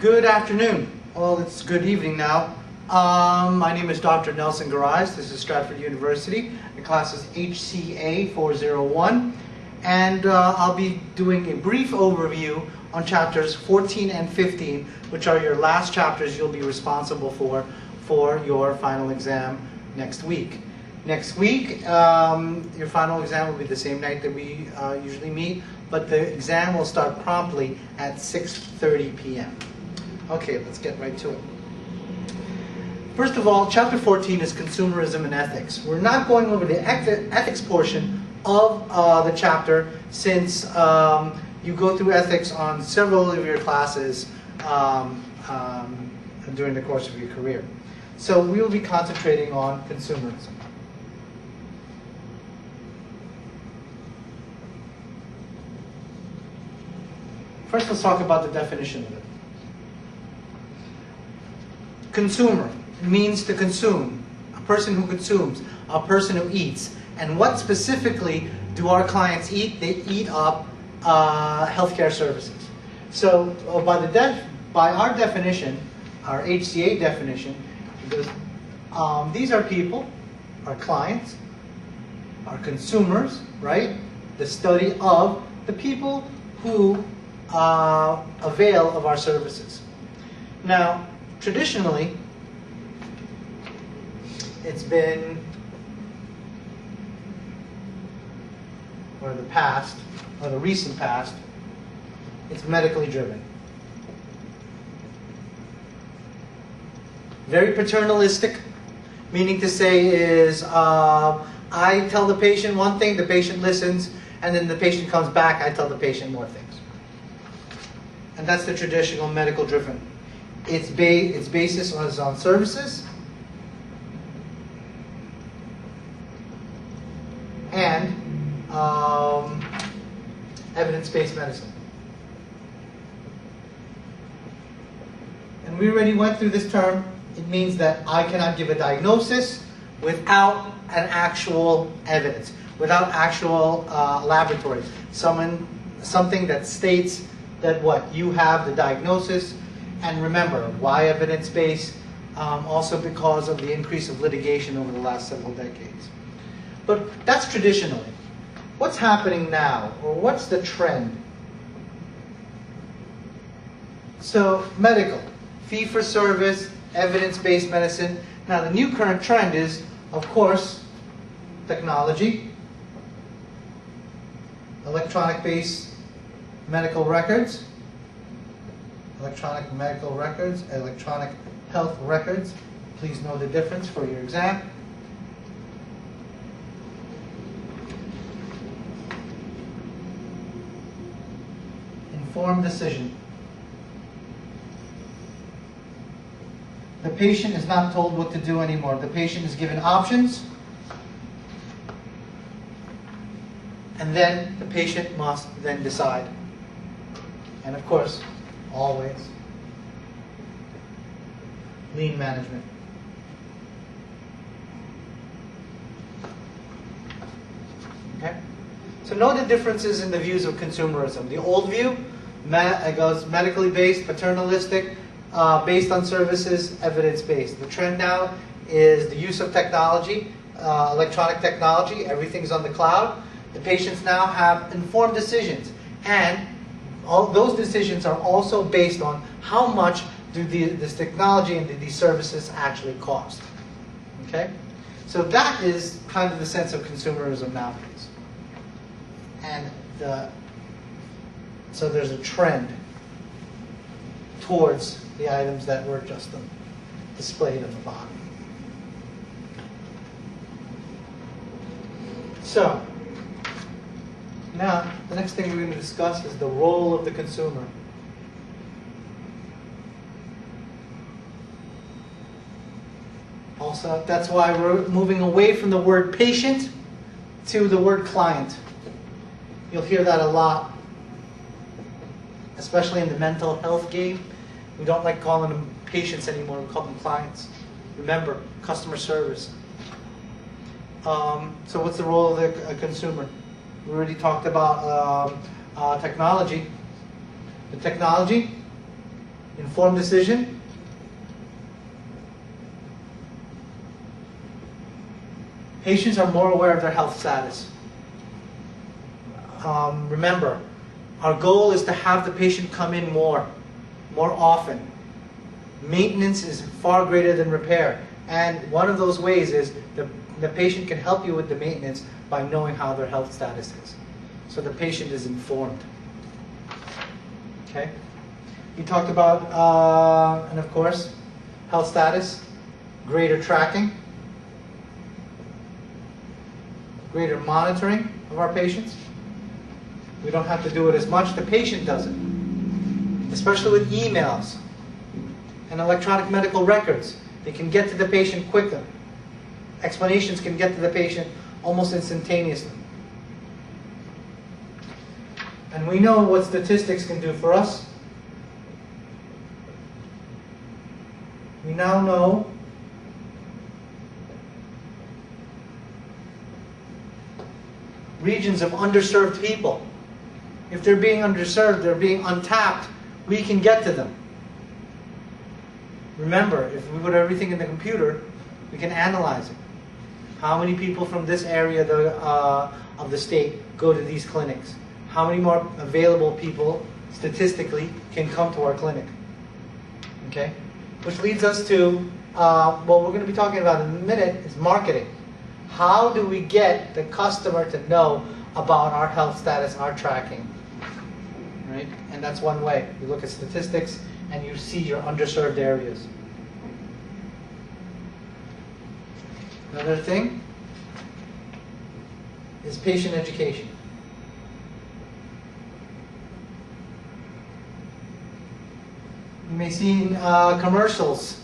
Good afternoon. Well, it's good evening now. My name is Dr. Nelson Garais. This is Stratford University. The class is HCA401. And I'll be doing a brief overview on chapters 14 and 15, which are your last chapters you'll be responsible for your final exam next week. Next week, your final exam will be the same night that we usually meet, but the exam will start promptly at 6:30 p.m. Okay, let's get right to it. First of all, chapter 14 is consumerism and ethics. We're not going over the ethics portion of the chapter since you go through ethics on several of your classes during the course of your career. So we will be concentrating on consumerism. First, let's talk about the definition of it. Consumer means to consume, a person who consumes, a person who eats. And what specifically do our clients eat? They eat up healthcare services. So by our definition, our HCA definition, these are people, our clients, our consumers, right? The study of the people who avail of our services. Now, traditionally, it's been, or the past, or the recent past, it's medically driven. Very paternalistic, meaning to say is, I tell the patient one thing, the patient listens, and then the patient comes back, I tell the patient more things. And that's the traditional medical driven. Its basis is on services and evidence-based medicine. And we already went through this term. It means that I cannot give a diagnosis without an actual evidence, without actual laboratory. Something that states that what you have the diagnosis. And remember, why evidence-based? Also because of the increase of litigation over the last several decades. But that's traditionally. What's happening now, or what's the trend? So medical, fee-for-service, evidence-based medicine. Now the new current trend is, of course, technology, electronic-based medical records, electronic medical records, electronic health records. Please know the difference for your exam. Informed decision. The patient is not told what to do anymore. The patient is given options, and then the patient must then decide. And of course, always, lean management. Okay? So know the differences in the views of consumerism. The old view, it goes medically based, paternalistic, based on services, evidence-based. The trend now is the use of technology, electronic technology, everything's on the cloud. The patients now have informed decisions, and all those decisions are also based on how much do this technology and these services actually cost. Okay? So that is kind of the sense of consumerism nowadays. And so there's a trend towards the items that were just displayed on the bottom. So, now, the next thing we're going to discuss is the role of the consumer. Also, that's why we're moving away from the word patient to the word client. You'll hear that a lot, especially in the mental health game. We don't like calling them patients anymore, we call them clients. Remember, customer service. So what's the role of the consumer? We already talked about technology. The technology Informed decision. Patients are more aware of their health status. Remember, our goal is to have the patient come in more often. Maintenance is far greater than repair. And one of those ways is the patient can help you with the maintenance by knowing how their health status is. So the patient is informed. Okay? We talked about, and of course, health status, greater tracking, greater monitoring of our patients. We don't have to do it as much. The patient does it, especially with emails and electronic medical records. They can get to the patient quicker. Explanations can get to the patient almost instantaneously. And we know what statistics can do for us. We now know regions of underserved people. If they're being underserved, they're being untapped, we can get to them. Remember, if we put everything in the computer, we can analyze it. How many people from this area of the state go to these clinics? How many more available people, statistically, can come to our clinic? Okay? Which leads us to what we're going to be talking about in a minute is marketing. How do we get the customer to know about our health status, our tracking? Right? And that's one way. You look at statistics and you see your underserved areas. Another thing is patient education. You may see commercials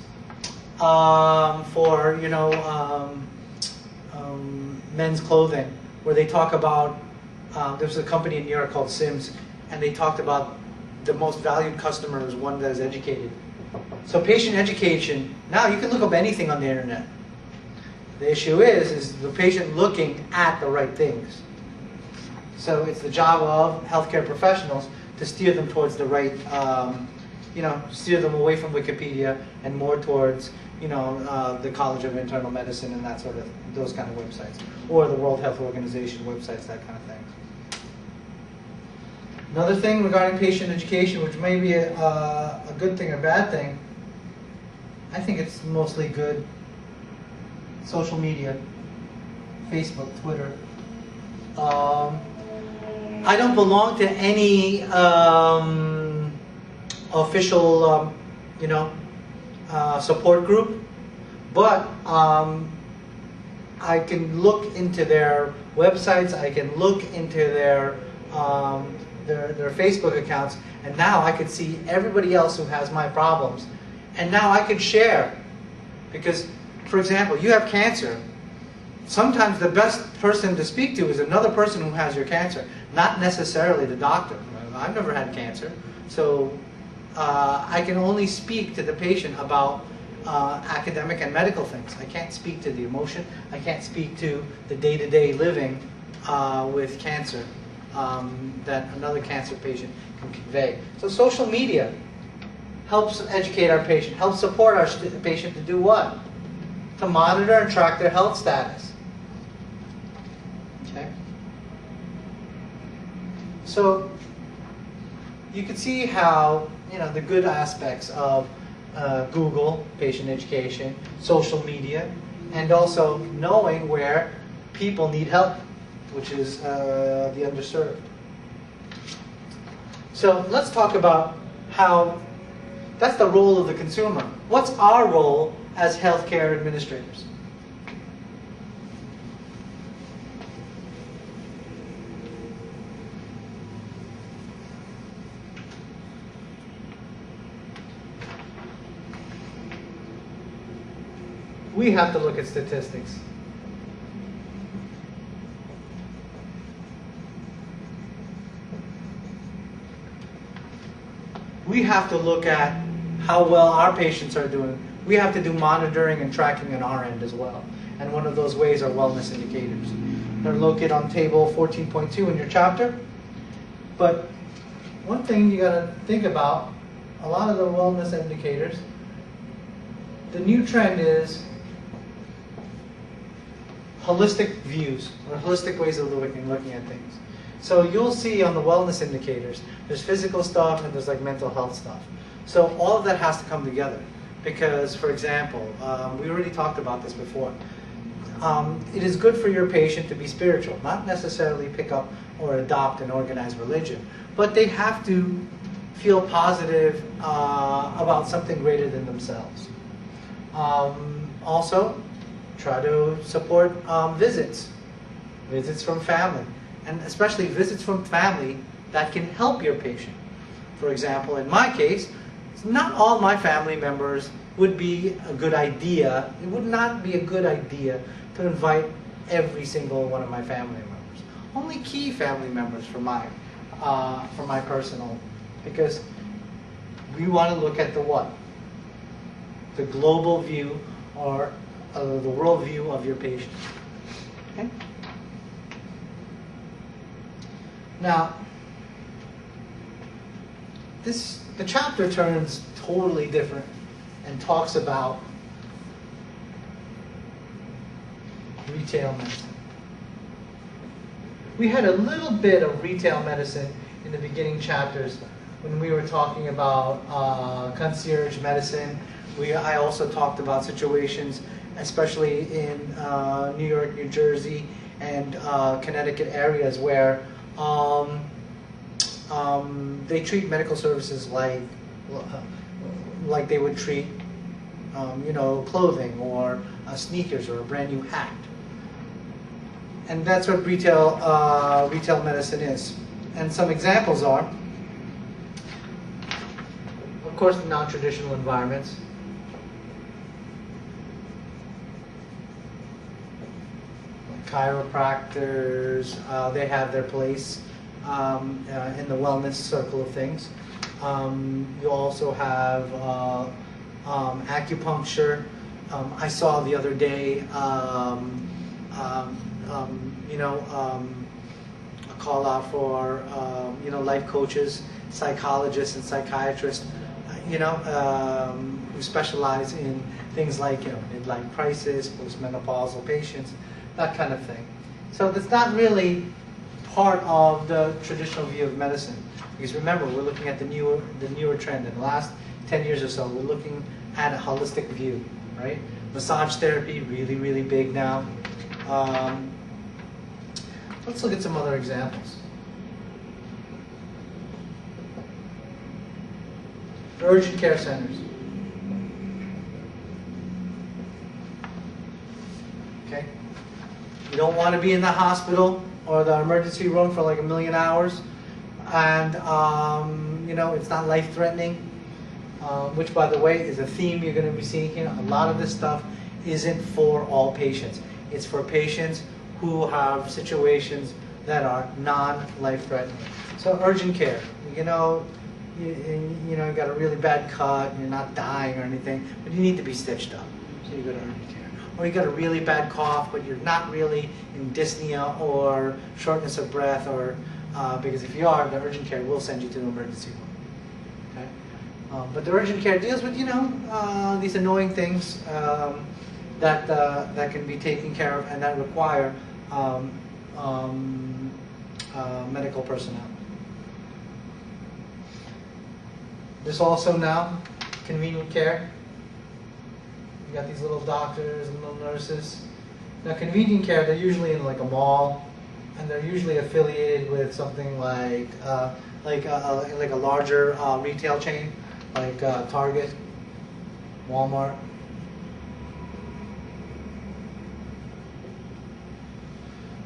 for, men's clothing, where they talk about, there's a company in New York called Sims, and they talked about the most valued customer is one that is educated. So patient education, now you can look up anything on the internet. The issue is the patient looking at the right things. So it's the job of healthcare professionals to steer them towards the right, steer them away from Wikipedia and more towards, the College of Internal Medicine and that sort of, those kind of websites. Or the World Health Organization websites, that kind of thing. Another thing regarding patient education, which may be a good thing or bad thing, I think it's mostly good. Social media, Facebook, Twitter. I don't belong to any official, support group, but I can look into their websites. I can look into their Facebook accounts, and now I can see everybody else who has my problems, and now I can share. Because, for example, you have cancer. Sometimes the best person to speak to is another person who has your cancer, not necessarily the doctor. I've never had cancer, so I can only speak to the patient about academic and medical things. I can't speak to the emotion. I can't speak to the day-to-day living with cancer that another cancer patient can convey. So social media helps educate our patient, helps support our patient to do what? To monitor and track their health status. Okay? So you can see how, the good aspects of Google, patient education, social media, and also knowing where people need help, which is the underserved. So let's talk about how that's the role of the consumer. What's our role as healthcare administrators? We have to look at statistics. We have to look at how well our patients are doing. We have to do monitoring and tracking on our end as well. And one of those ways are wellness indicators. They're located on table 14.2 in your chapter. But one thing you got to think about a lot of the wellness indicators, the new trend is holistic views or holistic ways of looking at things. So you'll see on the wellness indicators, there's physical stuff and there's like mental health stuff. So all of that has to come together because, for example, we already talked about this before. It is good for your patient to be spiritual, not necessarily pick up or adopt an organized religion, but they have to feel positive about something greater than themselves. Also, try to support visits from family, and especially visits from family that can help your patient. For example, in my case, not all my family members would be a good idea. It would not be a good idea to invite every single one of my family members. Only key family members for my personal, because we want to look at the what? The global view or the world view of your patient. Okay? Now, the chapter turns totally different and talks about retail medicine. We had a little bit of retail medicine in the beginning chapters when we were talking about concierge medicine. I also talked about situations, especially in New York, New Jersey, and Connecticut areas where they treat medical services like they would treat, clothing or sneakers or a brand new hat. And that's what retail medicine is. And some examples are, of course, the non-traditional environments. Chiropractors, they have their place in the wellness circle of things. You also have acupuncture. I saw the other day, a call out for life coaches, psychologists, and psychiatrists, who specialize in things like midlife crisis, postmenopausal patients, that kind of thing. So that's not really part of the traditional view of medicine, because remember, we're looking at the newer trend. In the last 10 years or so, we're looking at a holistic view, right? Massage therapy, really, really big now. Let's look at some other examples. Urgent care centers. Okay? You don't want to be in the hospital or the emergency room for like a million hours, and it's not life-threatening, which, by the way, is a theme you're going to be seeing here. A lot of this stuff isn't for all patients. It's for patients who have situations that are non-life-threatening. So urgent care, you got a really bad cut, you're not dying or anything, but you need to be stitched up, so you go to urgent care. Or you got a really bad cough, but you're not really in dyspnea or shortness of breath, or because if you are, the urgent care will send you to the emergency room. Okay, but the urgent care deals with these annoying things that can be taken care of and that require medical personnel. There's also now convenient care. You got these little doctors and little nurses. Now, convenient care, they're usually in like a mall, and they're usually affiliated with something like a larger retail chain, like Target, Walmart.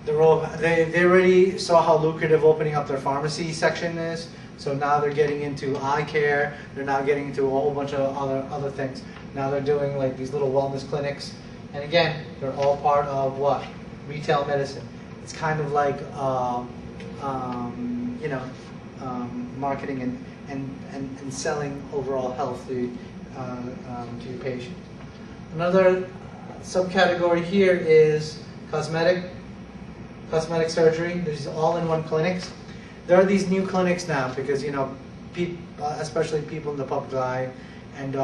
They already saw how lucrative opening up their pharmacy section is, so now they're getting into eye care. They're now getting into a whole bunch of other things. Now they're doing like these little wellness clinics, and again, they're all part of what? Retail medicine. It's kind of like marketing and selling overall health to your patient. Another subcategory here is cosmetic surgery. There's all-in-one clinics. There are these new clinics now because especially people in the public eye, and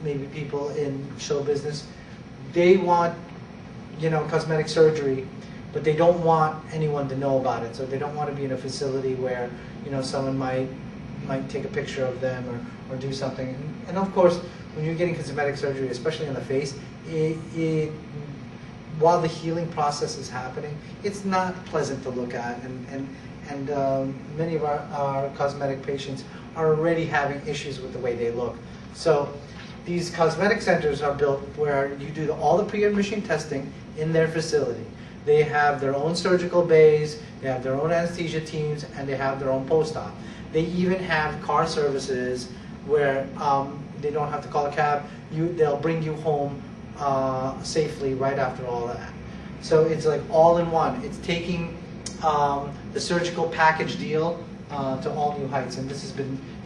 maybe people in show business, they want, cosmetic surgery, but they don't want anyone to know about it. So they don't want to be in a facility where, someone might take a picture of them or do something. And of course, when you're getting cosmetic surgery, especially on the face, while the healing process is happening, it's not pleasant to look at, and many of our cosmetic patients are already having issues with the way they look. So these cosmetic centers are built where you do all the pre-admission testing in their facility. They have their own surgical bays, they have their own anesthesia teams, and they have their own post-op. They even have car services where they don't have to call a cab. They'll bring you home safely right after all that. So it's like all in one. It's taking the surgical package deal to all new heights, and this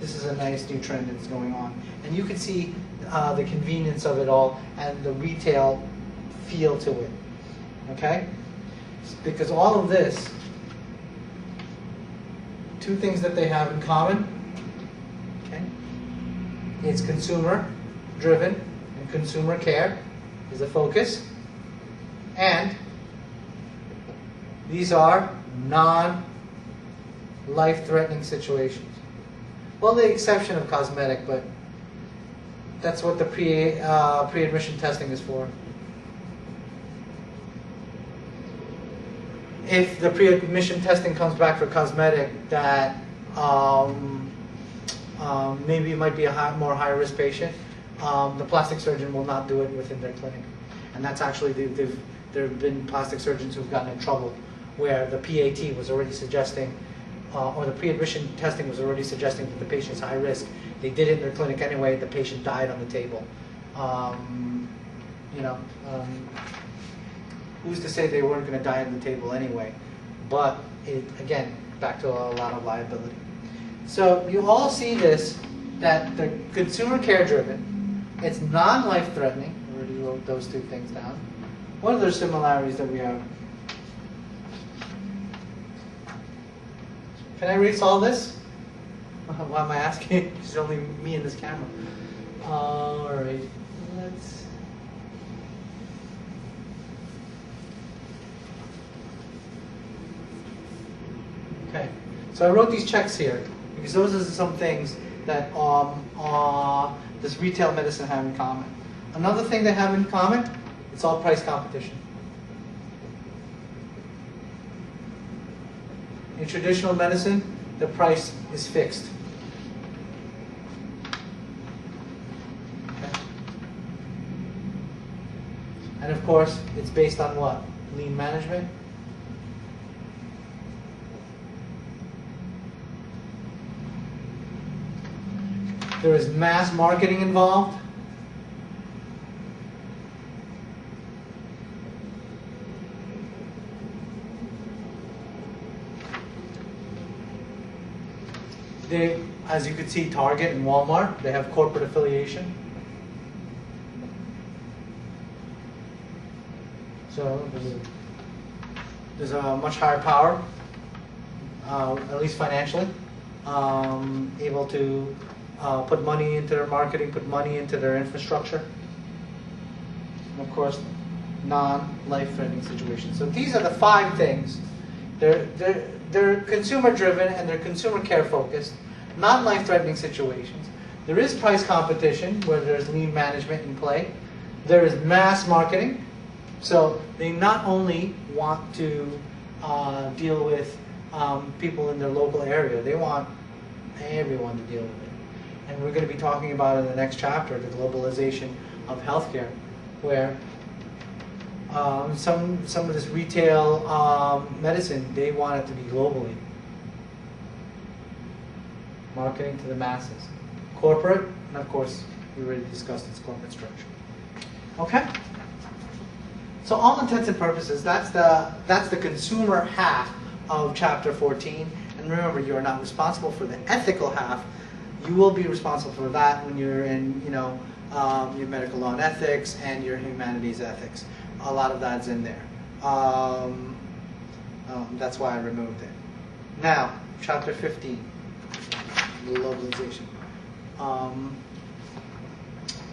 is a nice new trend that's going on. And you can see the convenience of it all and the retail feel to it. Okay, because all of this, two things that they have in common. Okay, it's consumer driven, and consumer care is the focus, and these are non-life-threatening situations. Well, the exception of cosmetic, but that's what the pre-admission testing is for. If the pre-admission testing comes back for cosmetic, that maybe it might be a more high-risk patient, the plastic surgeon will not do it within their clinic. And that's actually, there have been plastic surgeons who've gotten in trouble where the PAT was already suggesting, or the pre-admission testing was already suggesting that the patient's high risk. They did it in their clinic anyway, the patient died on the table. Who's to say they weren't going to die on the table anyway? But, again, back to a lot of liability. So you all see this, that the consumer care driven, it's non-life threatening. I already wrote those two things down. What are the similarities that we have? Can I erase all this? Why am I asking? It's only me and this camera. All right, let's. Okay, so I wrote these checks here because those are some things that this retail medicine have in common. Another thing they have in common, it's all price competition. In traditional medicine, the price is fixed. Okay. And of course, it's based on what? Lean management. There is mass marketing involved. They, as you can see, Target and Walmart, they have corporate affiliation. So there's a much higher power, at least financially, able to put money into their marketing, put money into their infrastructure. And of course, non-life-threatening situations. So these are the 5 things. They're consumer-driven and they're consumer care-focused, non-life-threatening situations. There is price competition where there's lean management in play. There is mass marketing. So they not only want to deal with people in their local area, they want everyone to deal with it. And we're going to be talking about in the next chapter the globalization of healthcare, where some of this retail medicine, they want it to be globally. Marketing to the masses. Corporate, and of course, we already discussed its corporate structure. Okay? So all intents and purposes, that's the consumer half of chapter 14. And remember, you are not responsible for the ethical half. You will be responsible for that when you're in, your medical law and ethics and your humanities ethics. A lot of that's in there. That's why I removed it. Now, chapter 15. the localization.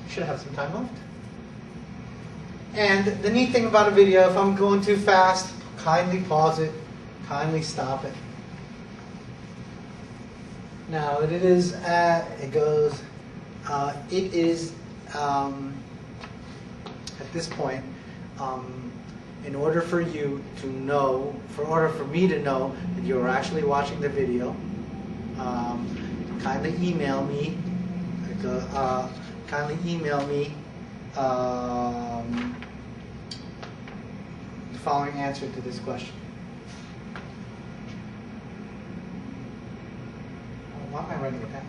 Should have some time left. And the neat thing about a video, if I'm going too fast, kindly pause it, kindly stop it. Now it is at this point, in order for you to know, in order for me to know that you are actually watching the video, kindly email me. The following answer to this question. Why am I writing it down?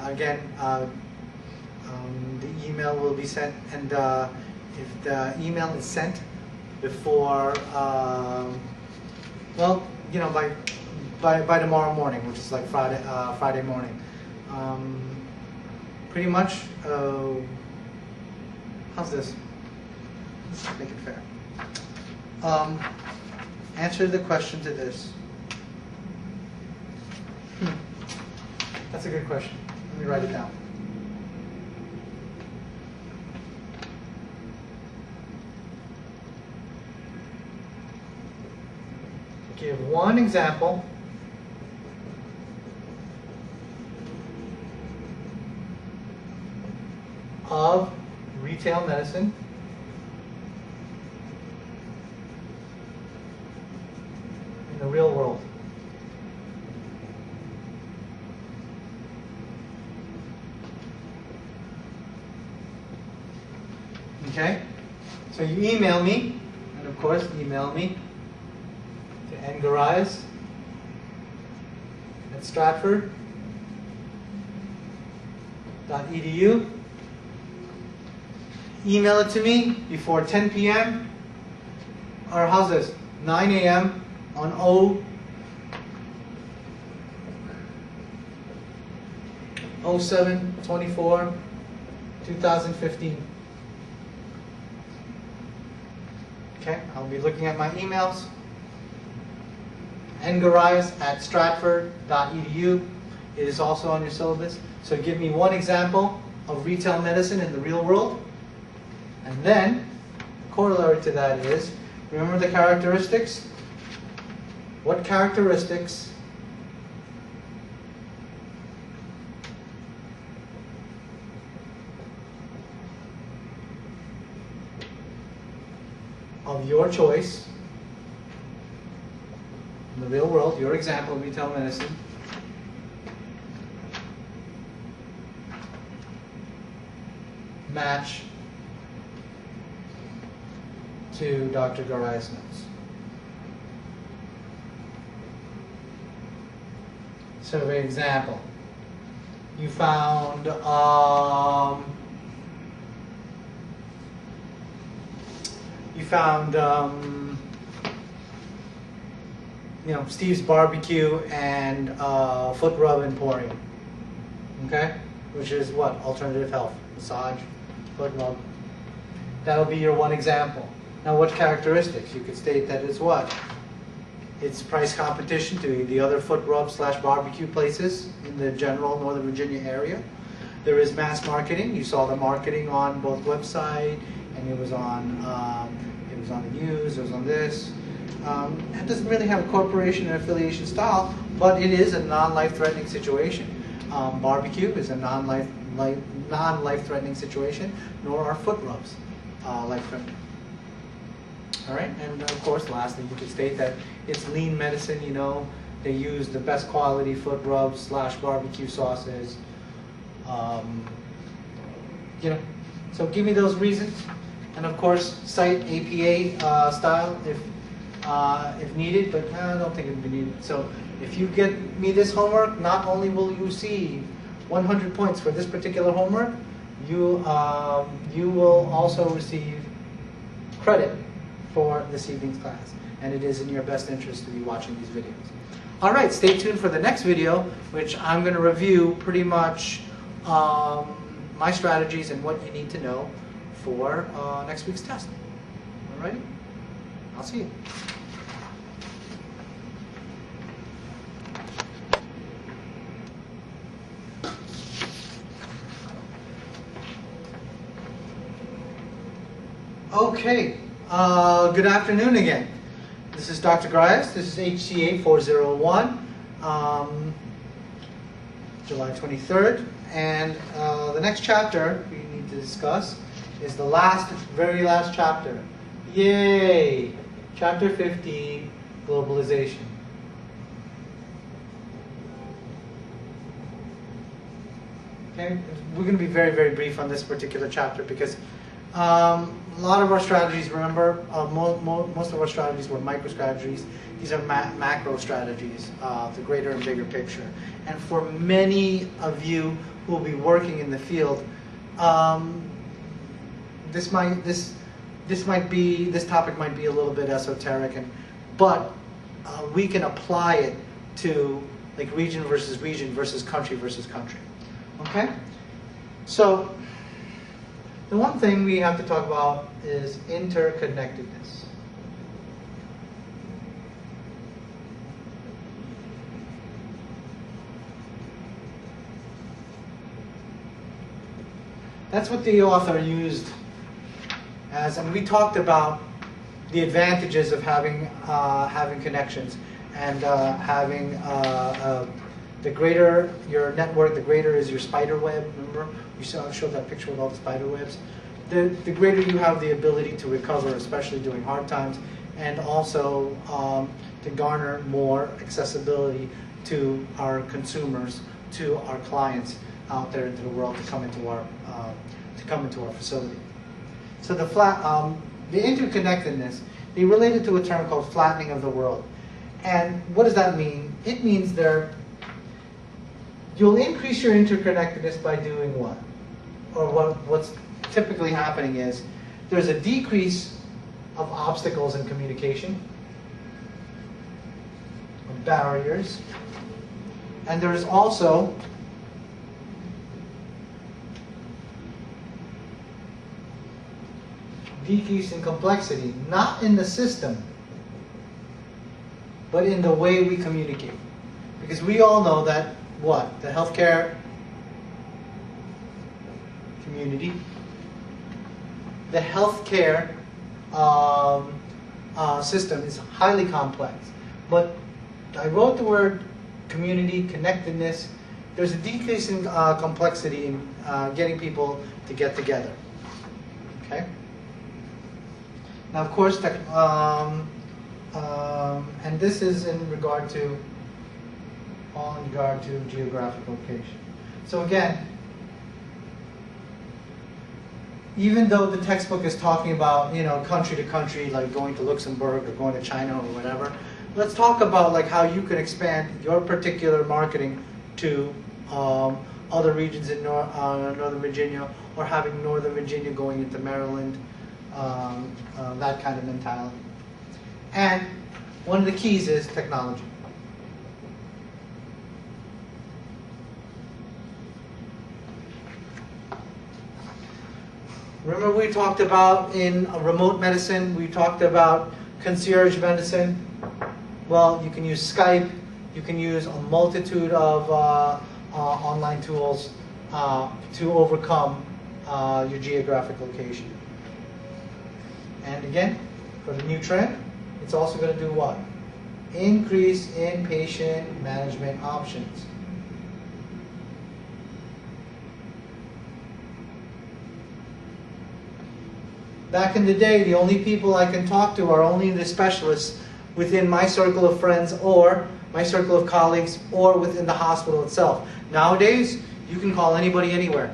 Again, the email will be sent, and if the email is sent before, well, you know, by tomorrow morning, which is like Friday morning, pretty much. How's this? Let's make it fair. Answer the question to this. That's a good question. Let me write it down. Give one example of retail medicine in the real world. Okay? So you email me, and of course email me to ngarais@stratford.edu. Email it to me before 10 p.m. or how's this? 9 a.m. on 07/24/2015. Okay, I'll be looking at my emails. ngarais@stratford.edu. It is also on your syllabus. So give me one example of retail medicine in the real world. And then, corollary to that is, remember the characteristics? What characteristics of your choice in the real world, your example of retail medicine, match to Dr. Garai's notes? Survey example. You found you know, Steve's Barbecue and Foot Rub Emporium. Okay, which is what? Alternative health, massage, foot rub. That'll be your one example. Now, what characteristics? You could state that it's what? It's price competition to the other foot rub / barbecue places in the general Northern Virginia area. There is mass marketing. You saw the marketing on both website, and it was on the news. It was on this. It doesn't really have a corporation and affiliation style, but it is a non-life-threatening situation. Barbecue is a non-life-threatening situation, nor are foot rubs life-threatening. All right, and of course, lastly, you could state that it's lean medicine. You know, they use the best quality foot rubs / barbecue sauces. You know, so give me those reasons, and of course, cite APA style if needed, but I don't think it would be needed. So if you get me this homework, not only will you receive 100 points for this particular homework, you will also receive credit for this evening's class, and it is in your best interest to be watching these videos. All right, stay tuned for the next video, which I'm going to review pretty much my strategies and what you need to know for next week's test. All right, I'll see you. Okay, good afternoon again. This is Dr. Grias. This is HCA401, July 23rd. And the next chapter we need to discuss is the very last chapter. Yay! Chapter 15, Globalization. Okay, we're going to be very, very brief on this particular chapter because a lot of our strategies, remember, most of our strategies were micro strategies. These are macro strategies, the greater and bigger picture. And for many of you who will be working in the field, this topic might be a little bit esoteric, but we can apply it to like region versus country versus country. Okay, so the one thing we have to talk about is interconnectedness. That's what the author used as, and we talked about the advantages of having connections and having the greater your network, the greater is your spider web. Remember, you showed that picture with all the spider webs. The greater you have the ability to recover, especially during hard times, and also to garner more accessibility to our consumers, to our clients out there into the world to come into our facility. So the interconnectedness, they related to a term called flattening of the world. And what does that mean? It means you'll increase your interconnectedness by doing what? Or what's typically happening is there's a decrease of obstacles in communication, of barriers, and there is also decrease in complexity, not in the system, but in the way we communicate. Because we all know that the healthcare community, the healthcare system is highly complex. But I wrote the word community, connectedness. There's a decrease in complexity in getting people to get together. Okay? Now, of course, and this is in regard to geographic location. So again, even though the textbook is talking about, country to country, like going to Luxembourg or going to China or whatever, let's talk about like how you can expand your particular marketing to other regions in Northern Virginia, or having Northern Virginia going into Maryland, that kind of mentality. And one of the keys is technology. Remember we talked about in remote medicine, we talked about concierge medicine. Well, you can use Skype, you can use a multitude of online tools to overcome your geographic location. And again, for the new trend, it's also going to do what? Increase in patient management options. Back in the day, the only people I can talk to are only the specialists within my circle of friends or my circle of colleagues or within the hospital itself. Nowadays, you can call anybody anywhere.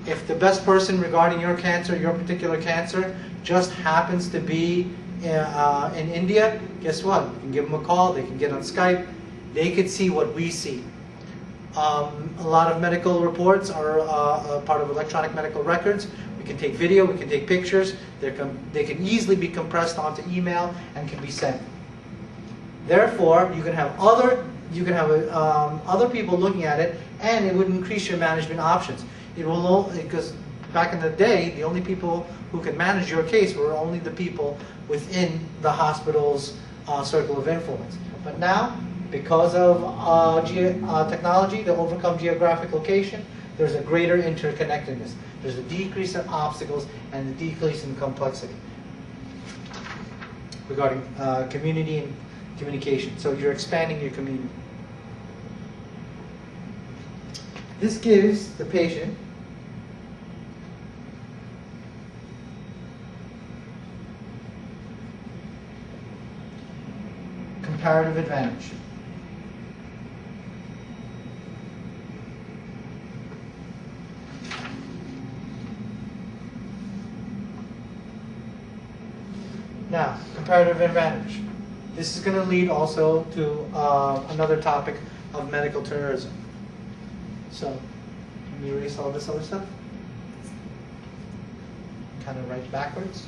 If the best person regarding your cancer, your particular cancer, just happens to be in India, guess what? You can give them a call, they can get on Skype, they could see what we see. A lot of medical reports are part of electronic medical records. We can take video, we can take pictures, they can easily be compressed onto email and can be sent. Therefore, you can have other people looking at it, and it would increase your management options. It will, because back in the day, the only people who could manage your case were only the people within the hospital's circle of influence. But now, because of technology to overcome geographic location, there's a greater interconnectedness. There's a decrease in obstacles and a decrease in complexity regarding community and communication. So you're expanding your community. This gives the patient comparative advantage. Now, comparative advantage. This is going to lead also to another topic of medical tourism. So, let me erase all this other stuff. Kind of write backwards.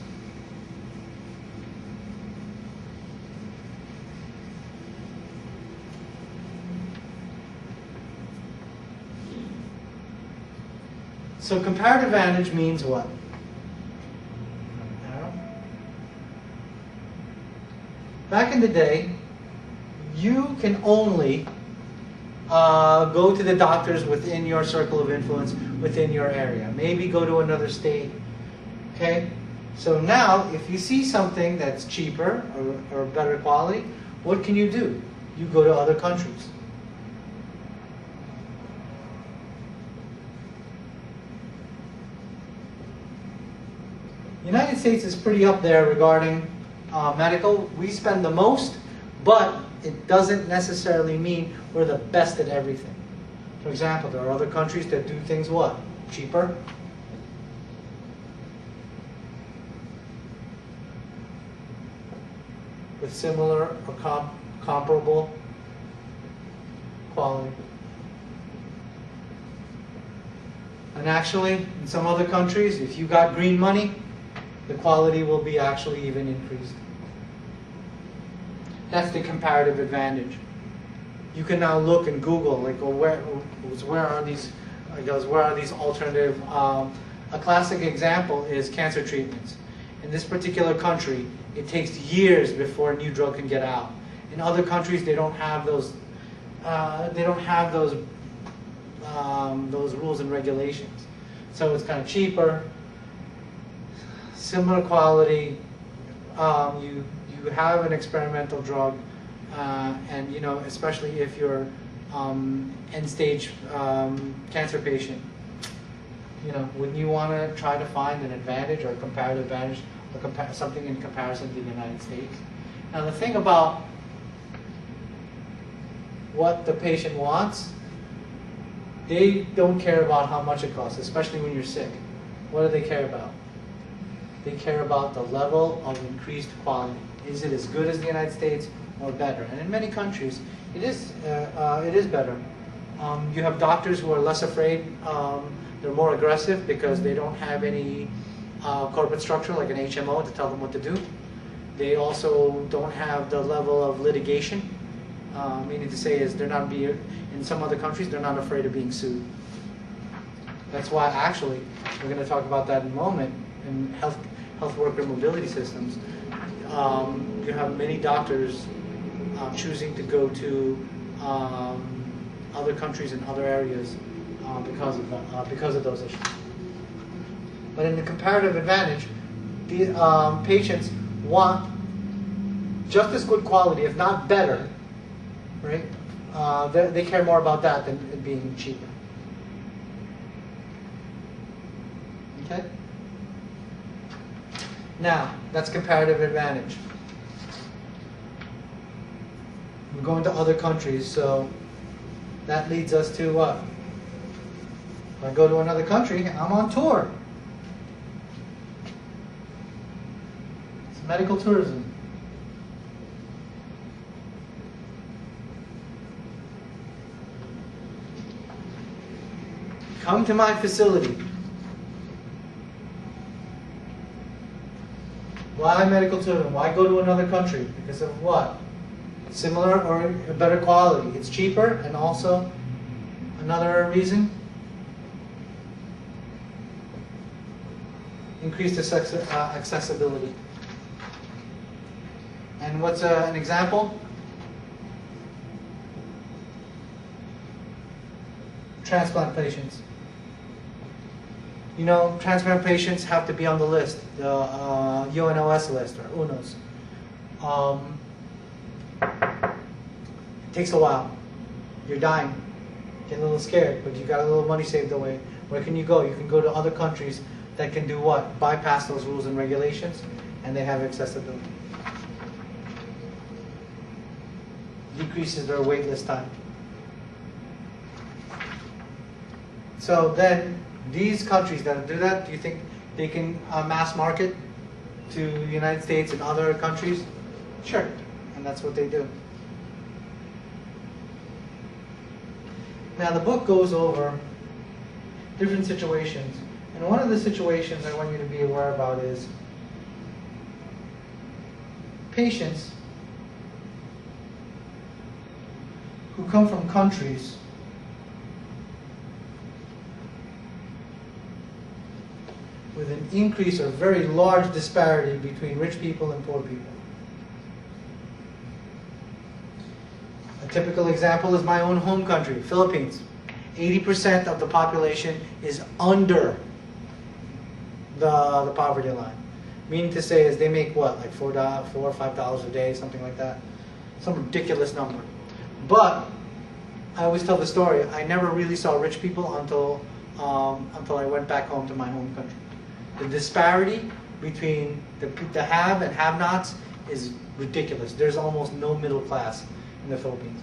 So comparative advantage means what? Back in the day, you can only go to the doctors within your circle of influence, within your area. Maybe go to another state. Okay? So now, if you see something that's cheaper or better quality, what can you do? You go to other countries. The United States is pretty up there regarding medical. We spend the most, but it doesn't necessarily mean we're the best at everything. For example, there are other countries that do things what? Cheaper. With similar or comparable quality. And actually, in some other countries, if you got green money, the quality will be actually even increased. That's the comparative advantage. You can now look and Google, like, well, where are these alternative? A classic example is cancer treatments. In this particular country, it takes years before a new drug can get out. In other countries, they don't have those. They don't have those rules and regulations. So it's kind of cheaper. Similar quality, you have an experimental drug, and especially if you're end-stage cancer patient, wouldn't you want to try to find an advantage or a comparative advantage, or something in comparison to the United States? Now the thing about what the patient wants, they don't care about how much it costs, especially when you're sick. What do they care about? They care about the level of increased quality. Is it as good as the United States or better? And in many countries, it is better. You have doctors who are less afraid. They're more aggressive because they don't have any corporate structure like an HMO to tell them what to do. They also don't have the level of litigation. Meaning to say is in some other countries, they're not afraid of being sued. That's why actually, we're going to talk about that in a moment, in health worker mobility systems. You have many doctors choosing to go to other countries and other areas because of those issues. But in the comparative advantage, the patients want just as good quality, if not better, right? They care more about that than it being cheaper. Okay? Now, that's comparative advantage. We're going to other countries, so that leads us to what? If I go to another country, I'm on tour. It's medical tourism. Come to my facility. Why medical tourism? Why go to another country? Because of what? Similar or better quality. It's cheaper, and also another reason, increased accessibility. And what's an example? Transplant patients. You know, transplant patients have to be on the list, the UNOS list, or UNOS. It takes a while. You're dying. Getting a little scared, but you got a little money saved away. Where can you go? You can go to other countries that can do what? Bypass those rules and regulations, and they have accessibility. Decreases their wait list time. So then, these countries that do that, do you think they can mass market to the United States and other countries? Sure, and that's what they do. Now the book goes over different situations, and one of the situations I want you to be aware about is patients who come from countries with an increase or very large disparity between rich people and poor people. A typical example is my own home country, Philippines. 80% of the population is under the poverty line. Meaning to say is they make what, like $4 or $5 a day, something like that. Some ridiculous number. But I always tell the story, I never really saw rich people until I went back home to my home country. The disparity between the have and have-nots is ridiculous. There's almost no middle class in the Philippines.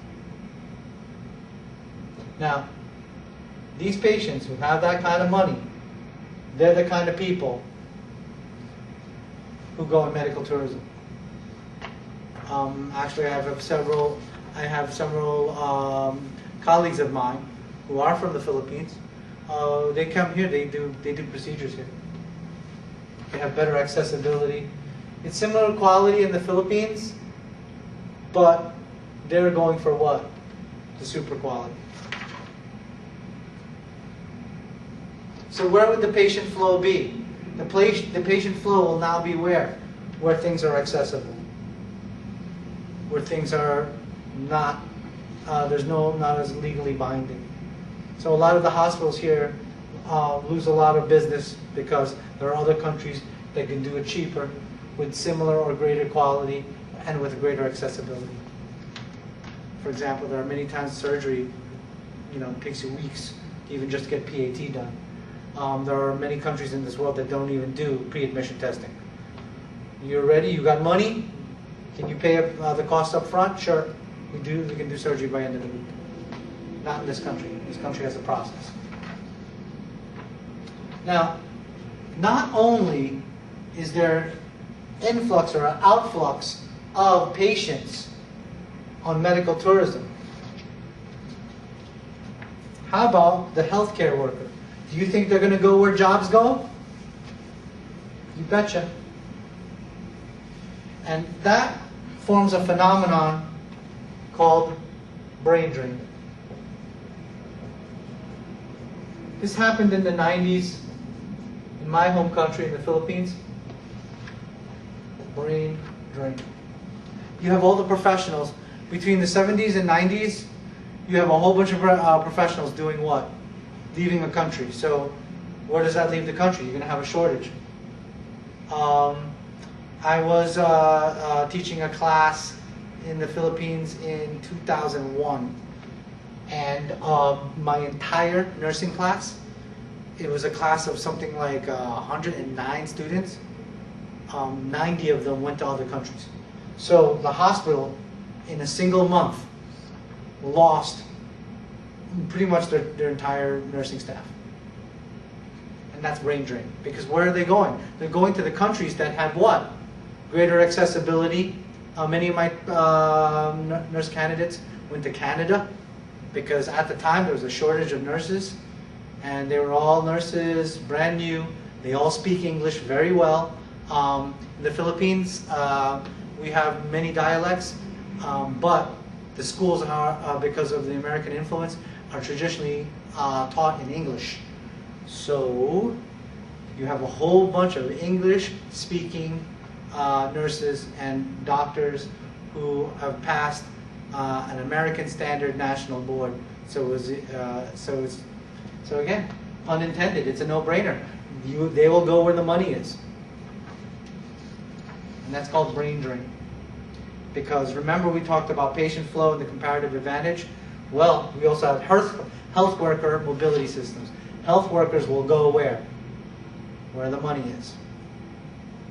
Now, these patients who have that kind of money, they're the kind of people who go in medical tourism. Actually, I have several colleagues of mine who are from the Philippines. They come here. They do procedures here. They have better accessibility. It's similar quality in the Philippines, but they're going for what? The super quality. So where would the patient flow be? The patient flow will now be where? Where things are accessible. Where things are not, not as legally binding. So a lot of the hospitals here lose a lot of business because there are other countries that can do it cheaper with similar or greater quality and with greater accessibility. For example, there are many times surgery, takes you weeks even just to get PAT done. There are many countries in this world that don't even do pre-admission testing. You're ready? You got money? Can you pay the cost up front? Sure. We can do surgery by end of the week. Not in this country. This country has a process. Now, not only is there influx or outflux of patients on medical tourism, how about the healthcare worker? Do you think they're going to go where jobs go? You betcha. And that forms a phenomenon called brain drain. This happened in the 90s in my home country, in the Philippines. Brain drain. You have all the professionals. Between the 70s and 90s, you have a whole bunch of professionals doing what? Leaving the country. So where does that leave the country? You're going to have a shortage. I was teaching a class in the Philippines in 2001. And my entire nursing class, it was a class of something like 109 students. 90 of them went to other countries. So the hospital, in a single month, lost pretty much their entire nursing staff. And that's brain drain. Because where are they going? They're going to the countries that have what? Greater accessibility. Many of my nurse candidates went to Canada because at the time there was a shortage of nurses, and they were all nurses, brand new. They all speak English very well. In the Philippines, we have many dialects, but the schools are, because of the American influence, are traditionally taught in English. So you have a whole bunch of English-speaking nurses and doctors who have passed an American Standard National Board. So again, Pun intended, it's a no-brainer. They will go where the money is. And that's called brain drain. Because remember we talked about patient flow and the comparative advantage? Well, we also have health worker mobility systems. Health workers will go where? Where the money is.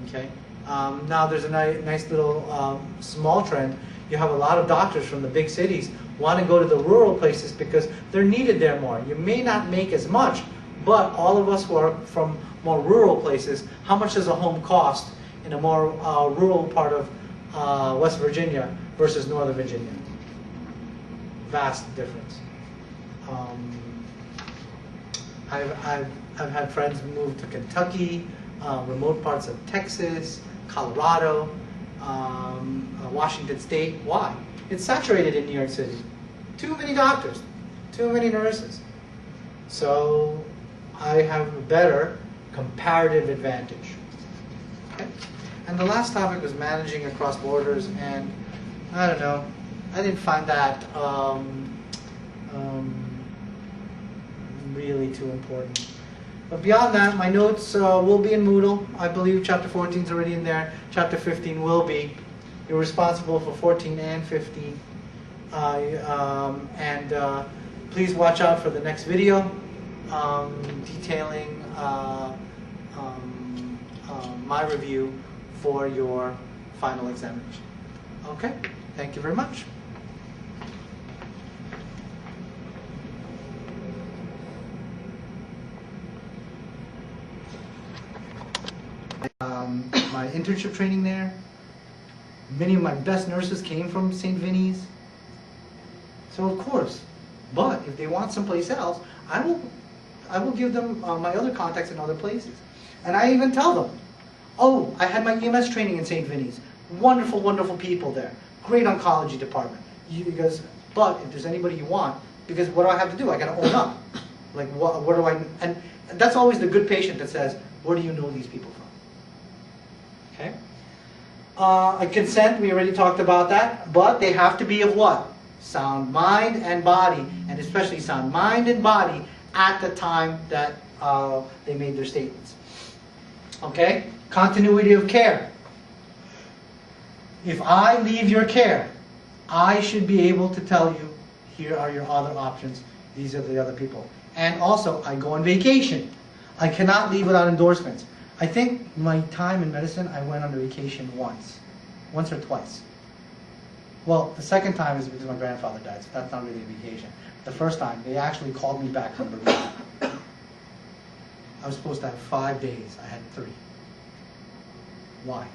Okay? Now there's a nice little small trend. You have a lot of doctors from the big cities want to go to the rural places because they're needed there more. You may not make as much, but all of us who are from more rural places, how much does a home cost in a more rural part of West Virginia versus Northern Virginia? Vast difference. I've had friends move to Kentucky, remote parts of Texas, Colorado, Washington State. Why? It's saturated in New York City. Too many doctors, too many nurses. So I have a better comparative advantage. Okay? And the last topic was managing across borders, and I don't know, I didn't find that really too important. But beyond that, my notes will be in Moodle. I believe chapter 14 is already in there. Chapter 15 will be. You're responsible for 14 and 15. Please watch out for the next video detailing my review for your final examination. Okay, thank you very much. My internship training there, many of my best nurses came from St. Vinny's. So of course, but if they want someplace else, I will give them my other contacts in other places. And I even tell them, oh, I had my EMS training in St. Vinny's. Wonderful, wonderful people there. Great oncology department. But if there's anybody you want, because what do I have to do? I got to own up. Like, what do I, and that's always the good patient that says, where do you know these people from? Okay. Consent, we already talked about that, but they have to be of what? Sound mind and body, and especially sound mind and body at the time that they made their statements. Okay? Continuity of care. If I leave your care, I should be able to tell you, here are your other options, these are the other people. And also, I go on vacation. I cannot leave without endorsements. I think my time in medicine, I went on a vacation once or twice. Well, the second time is because my grandfather died, so that's not really a vacation. The first time, they actually called me back from Bermuda. I was supposed to have 5 days. I had 3. Why?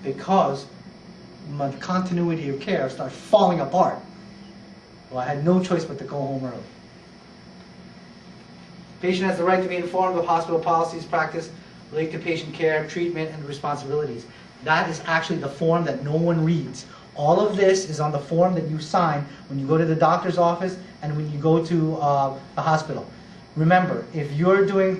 Because my continuity of care started falling apart. Well, I had no choice but to go home early. Patient has the right to be informed of hospital policies, practice, related to patient care, treatment, and responsibilities. That is actually the form that no one reads. All of this is on the form that you sign when you go to the doctor's office and when you go to the hospital. Remember, if you're doing